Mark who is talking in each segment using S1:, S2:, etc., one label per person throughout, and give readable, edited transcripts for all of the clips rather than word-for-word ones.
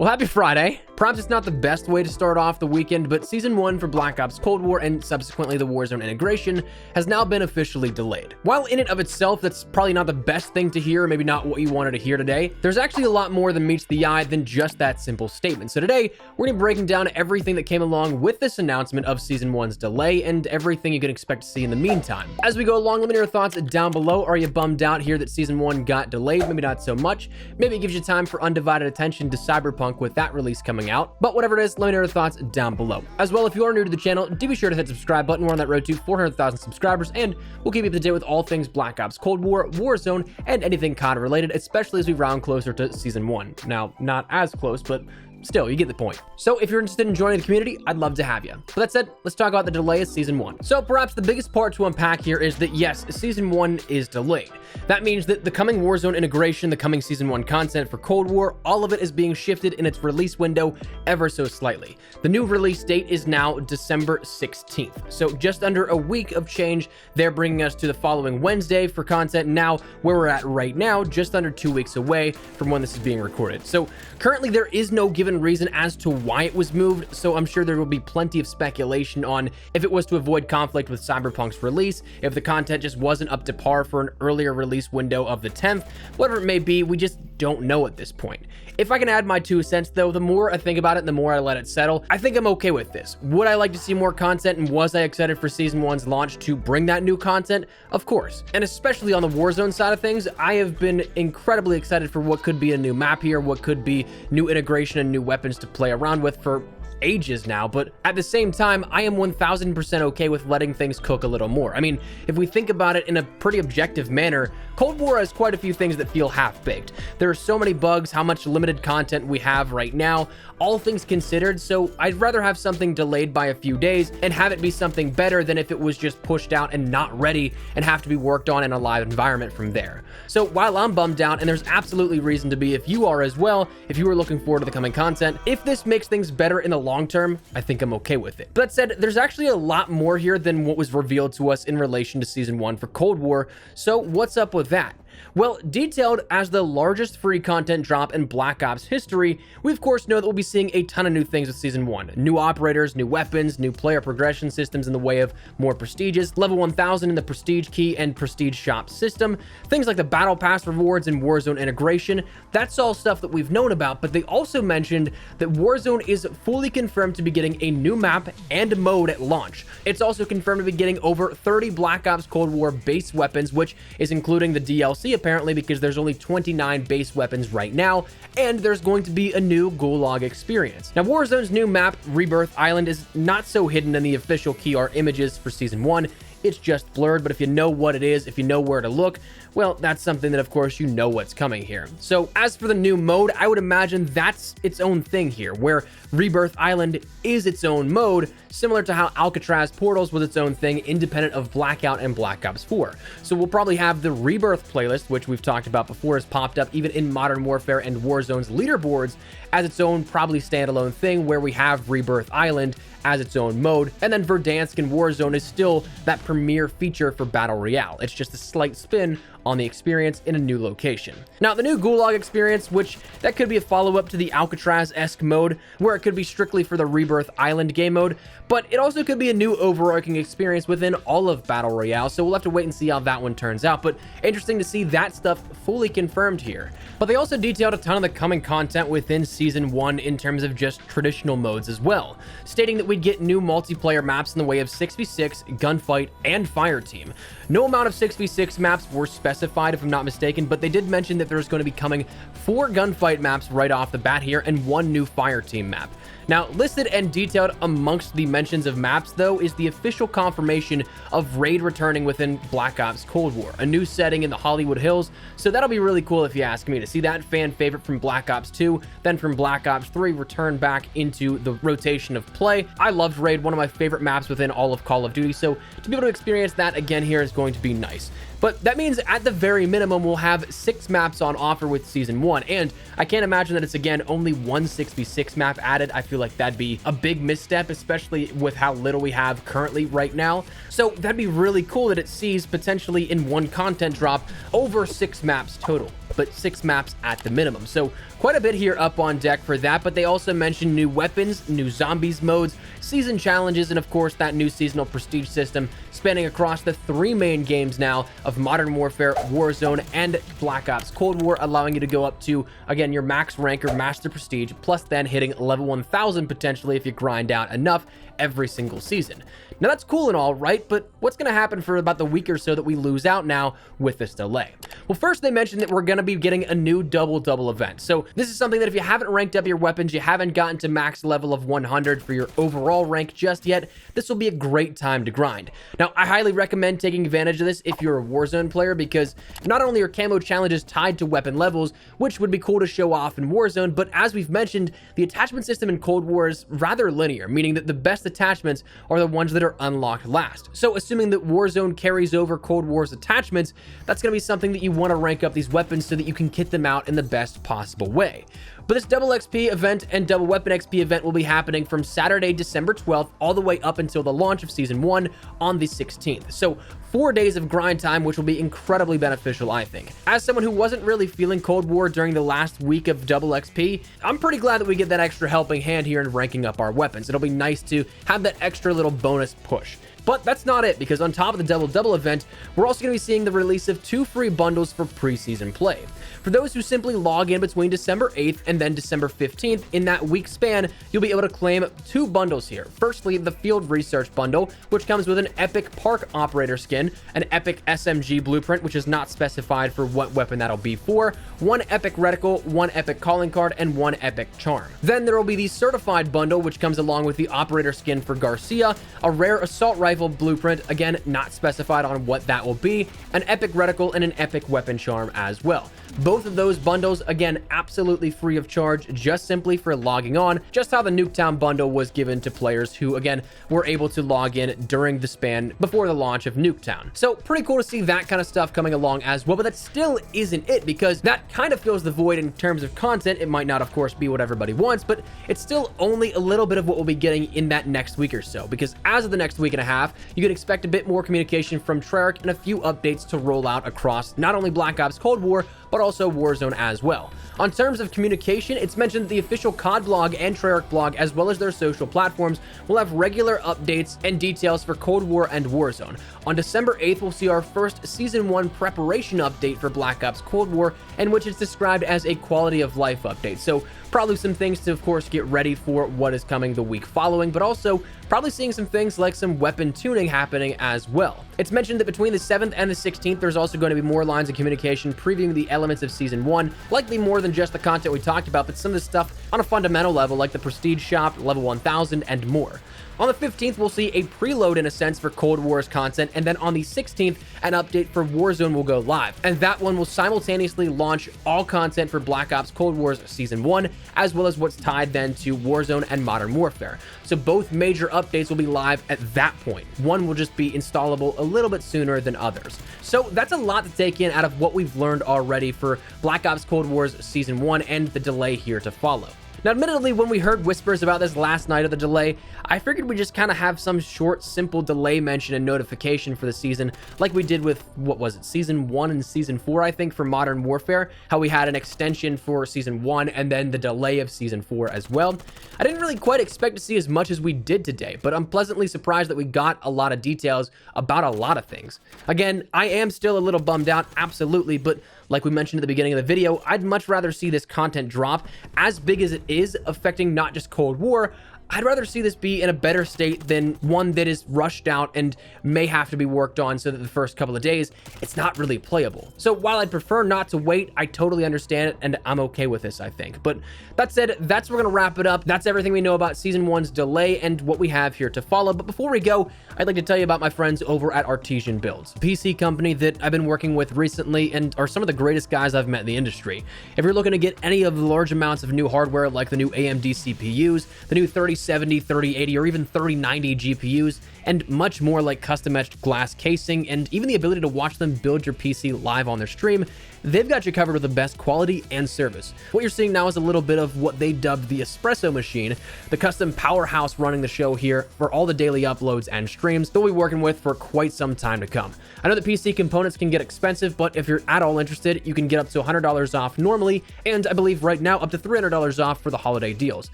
S1: Well, happy Friday. Perhaps it's not the best way to start off the weekend, but Season 1 for Black Ops Cold War and subsequently the Warzone integration has now been officially delayed. While in and of itself, that's probably not the best thing to hear, maybe not what you wanted to hear today, there's actually a lot more that meets the eye than just that simple statement. So today, we're going to be breaking down everything that came along with this announcement of Season 1's delay and everything you can expect to see in the meantime. As we go along, let me know your thoughts down below. Are you bummed out here that Season 1 got delayed? Maybe not so much. Maybe it gives you time for undivided attention to Cyberpunk with that release coming out. But whatever it is, let me know your thoughts down below. As well, if you are new to the channel, do be sure to hit the subscribe button. We're on that road to 400,000 subscribers, and we'll keep you up to date with all things Black Ops Cold War, Warzone, and anything COD related, especially as we round closer to Season 1. Now, not as close, but still, you get the point. So if you're interested in joining the community, I'd love to have you. With that said, let's talk about the delay of Season 1. So perhaps the biggest part to unpack here is that yes, Season 1 is delayed. That means that the coming Warzone integration, the coming Season 1 content for Cold War, all of it is being shifted in its release window ever so slightly. The new release date is now December 16th. So just under a week of change, they're bringing us to the following Wednesday for content. Now, where we're at right now, just under 2 weeks away from when this is being recorded. So currently there is no given reason as to why it was moved, so I'm sure there will be plenty of speculation on if it was to avoid conflict with Cyberpunk's release, if the content just wasn't up to par for an earlier release window of the 10th, whatever it may be, we just don't know at this point. If I can add my 2 cents though, the more I think about it, the more I let it settle, I think I'm okay with this. Would I like to see more content, and was I excited for Season 1's launch to bring that new content? Of course. And especially on the Warzone side of things, I have been incredibly excited for what could be a new map here, what could be new integration and new weapons to play around with for ages now, but at the same time, I am 1000% okay with letting things cook a little more. I mean, if we think about it in a pretty objective manner, Cold War has quite a few things that feel half-baked. There are so many bugs, how much limited content we have right now, all things considered, so I'd rather have something delayed by a few days and have it be something better than if it was just pushed out and not ready and have to be worked on in a live environment from there. So while I'm bummed out, and there's absolutely reason to be if you are as well, if you are looking forward to the coming content, if this makes things better in the long term, I think I'm okay with it. But that said, there's actually a lot more here than what was revealed to us in relation to Season 1 for Cold War, so what's up with that? Well, detailed as the largest free content drop in Black Ops history, we of course know that we'll be seeing a ton of new things with Season 1. New operators, new weapons, new player progression systems in the way of more prestiges, level 1000 in the prestige key and prestige shop system, things like the battle pass rewards and Warzone integration. That's all stuff that we've known about, but they also mentioned that Warzone is fully confirmed to be getting a new map and mode at launch. It's also confirmed to be getting over 30 Black Ops Cold War base weapons, which is including the DLC apparently, because there's only 29 base weapons right now, and there's going to be a new Gulag experience. Now, Warzone's new map, Rebirth Island, is not so hidden in the official key art images for Season 1. It's just blurred, but if you know what it is, if you know where to look, well, that's something that of course you know what's coming here. So as for the new mode, I would imagine that's its own thing here, where Rebirth Island is its own mode, similar to how Alcatraz Portals was its own thing, independent of Blackout and Black Ops 4. So we'll probably have the Rebirth playlist, which we've talked about before, has popped up even in Modern Warfare and Warzone's leaderboards as its own probably standalone thing, where we have Rebirth Island as its own mode, and then Verdansk and Warzone is still that premier feature for Battle Royale. It's just a slight spin on the experience in a new location. Now, the new Gulag experience, which that could be a follow-up to the Alcatraz-esque mode, where it could be strictly for the Rebirth Island game mode, but it also could be a new overarching experience within all of Battle Royale, so we'll have to wait and see how that one turns out, but interesting to see that stuff fully confirmed here. But they also detailed a ton of the coming content within Season 1 in terms of just traditional modes as well, stating that we'd get new multiplayer maps in the way of 6v6, Gunfight, and Fireteam. No amount of 6v6 maps were specified, if I'm not mistaken, but they did mention that there's going to be coming 4 Gunfight maps right off the bat here and 1 new Fireteam map. Now, listed and detailed amongst the mentions of maps, though, is the official confirmation of Raid returning within Black Ops Cold War, a new setting in the Hollywood Hills, so that'll be really cool if you ask me, to see that fan favorite from Black Ops 2, then from Black Ops 3 return back into the rotation of play. I loved Raid, one of my favorite maps within all of Call of Duty, so to be able to experience that again here is going to be nice. But that means at the very minimum, we'll have 6 maps on offer with Season 1, and I can't imagine that it's, again, only one 6v6 map added. I feel like that'd be a big misstep, especially with how little we have currently right now. So that'd be really cool that it sees potentially in one content drop over 6 maps total. but 6 maps at the minimum. So quite a bit here up on deck for that, but they also mentioned new weapons, new zombies modes, season challenges, and of course that new seasonal prestige system spanning across the 3 main games now of Modern Warfare, Warzone, and Black Ops Cold War, allowing you to go up to, again, your max rank or master prestige, plus then hitting level 1000 potentially if you grind out enough every single season. Now that's cool and all, right? But what's going to happen for about the week or so that we lose out now with this delay? Well, first they mentioned that we're going to be getting a new double-double event. So this is something that if you haven't ranked up your weapons, you haven't gotten to max level of 100 for your overall rank just yet, this will be a great time to grind. Now, I highly recommend taking advantage of this if you're a Warzone player, because not only are camo challenges tied to weapon levels, which would be cool to show off in Warzone, but as we've mentioned, the attachment system in Cold War is rather linear, meaning that the best attachments are the ones that are unlocked last. So assuming that Warzone carries over Cold War's attachments, that's going to be something that you want to rank up these weapons so that you can kit them out in the best possible way. But this double XP event and double weapon XP event will be happening from Saturday, December 12th, all the way up until the launch of Season 1 on the 16th. So 4 days of grind time, which will be incredibly beneficial, I think. As someone who wasn't really feeling Cold War during the last week of double XP, I'm pretty glad that we get that extra helping hand here in ranking up our weapons. It'll be nice to have that extra little bonus push. But that's not it, because on top of the double-double event, we're also going to be seeing the release of 2 free bundles for preseason play. For those who simply log in between December 8th and then December 15th, in that week span, you'll be able to claim 2 bundles here. Firstly, the Field Research Bundle, which comes with an Epic Park Operator skin, an Epic SMG Blueprint, which is not specified for what weapon that'll be for, 1 Epic Reticle, 1 Epic Calling Card, and 1 Epic Charm. Then there will be the Certified Bundle, which comes along with the Operator skin for Garcia, a rare Assault Rifle Blueprint, again, not specified on what that will be, an Epic Reticle, and an Epic Weapon Charm as well. Both of those bundles, again, absolutely free of charge, just simply for logging on, just how the Nuketown bundle was given to players who, again, were able to log in during the span before the launch of Nuketown. So pretty cool to see that kind of stuff coming along as well, but that still isn't it, because that kind of fills the void in terms of content. It might not, of course, be what everybody wants, but it's still only a little bit of what we'll be getting in that next week or so, because as of the next week and a half, you can expect a bit more communication from Treyarch and a few updates to roll out across not only Black Ops Cold War, but also Warzone as well. On terms of communication, it's mentioned that the official COD blog and Treyarch blog, as well as their social platforms, will have regular updates and details for Cold War and Warzone. On December 8th, we'll see our first Season 1 preparation update for Black Ops Cold War, in which it's described as a quality of life update. So probably some things to, of course, get ready for what is coming the week following, but also probably seeing some things like some weapon tuning happening as well. It's mentioned that between the 7th and the 16th, there's also going to be more lines of communication previewing the elements of Season 1, likely more than just the content we talked about, but some of the stuff on a fundamental level, like the Prestige Shop, Level 1000, and more. On the 15th, we'll see a preload in a sense for Cold War's content, and then on the 16th, an update for Warzone will go live, and that one will simultaneously launch all content for Black Ops Cold War's Season 1, as well as what's tied then to Warzone and Modern Warfare. So both major updates will be live at that point. One will just be installable a little bit sooner than others. So that's a lot to take in out of what we've learned already for Black Ops Cold War's Season 1 and the delay here to follow. Now, admittedly, when we heard whispers about this last night of the delay, I figured we'd just kind of have some short, simple delay mention and notification for the season, like we did with, what was it, Season 1 and Season 4, I think, for Modern Warfare, how we had an extension for Season 1 and then the delay of Season 4 as well. I didn't really quite expect to see as much as we did today, but I'm pleasantly surprised that we got a lot of details about a lot of things. Again, I am still a little bummed out, absolutely, but like we mentioned at the beginning of the video, I'd much rather see this content drop, as big as it is, affecting not just Cold War. I'd rather see this be in a better state than one that is rushed out and may have to be worked on so that the first couple of days, it's not really playable. So while I'd prefer not to wait, I totally understand it, and I'm okay with this, I think. But that said, that's where we're going to wrap it up. That's everything we know about Season 1's delay and what we have here to follow. But before we go, I'd like to tell you about my friends over at Artesian Builds, a PC company that I've been working with recently and are some of the greatest guys I've met in the industry. If you're looking to get any of the large amounts of new hardware like the new AMD CPUs, the new 3070, 3080, or even 3090 GPUs, and much more like custom etched glass casing, and even the ability to watch them build your PC live on their stream, they've got you covered with the best quality and service. What you're seeing now is a little bit of what they dubbed the espresso machine, the custom powerhouse running the show here for all the daily uploads and streams that we'll be working with for quite some time to come. I know that PC components can get expensive, but if you're at all interested, you can get up to $100 off normally, and I believe right now up to $300 off for the holiday deals.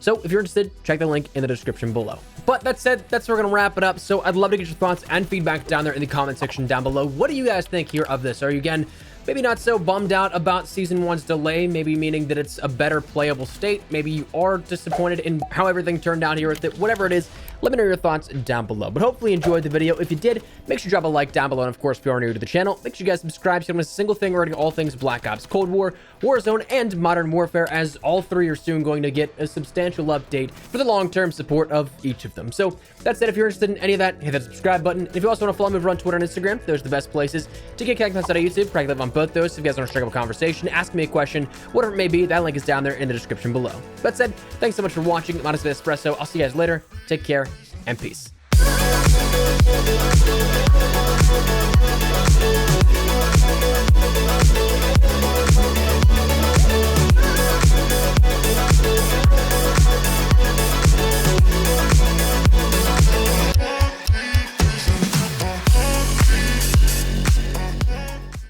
S1: So if you're interested, check the link in the description below. But that said, that's where we're gonna wrap it up. So I'd love to get your thoughts and feedback down there in the comment section down below. What do you guys think here of this? Are you, again, maybe not so bummed out about Season 1's delay, maybe meaning that it's a better playable state? Maybe you are disappointed in how everything turned out here with it. Whatever it is, let me know your thoughts down below. But hopefully you enjoyed the video. If you did, make sure you drop a like down below. And of course, if you are new to the channel, make sure you guys subscribe so you don't miss a single thing regarding all things Black Ops Cold War, Warzone, and Modern Warfare, as all three are soon going to get a substantial update for the long-term support of each of them. So that said, if you're interested in any of that, hit that subscribe button. And if you also want to follow me over on Twitter and Instagram, those are the best places to get connected outside of YouTube. Probably live on both those. So if you guys want to strike up a conversation, ask me a question, whatever it may be, that link is down there in the description below. That said, thanks so much for watching. I'm Honest Espresso. I'll see you guys later. Take care and peace.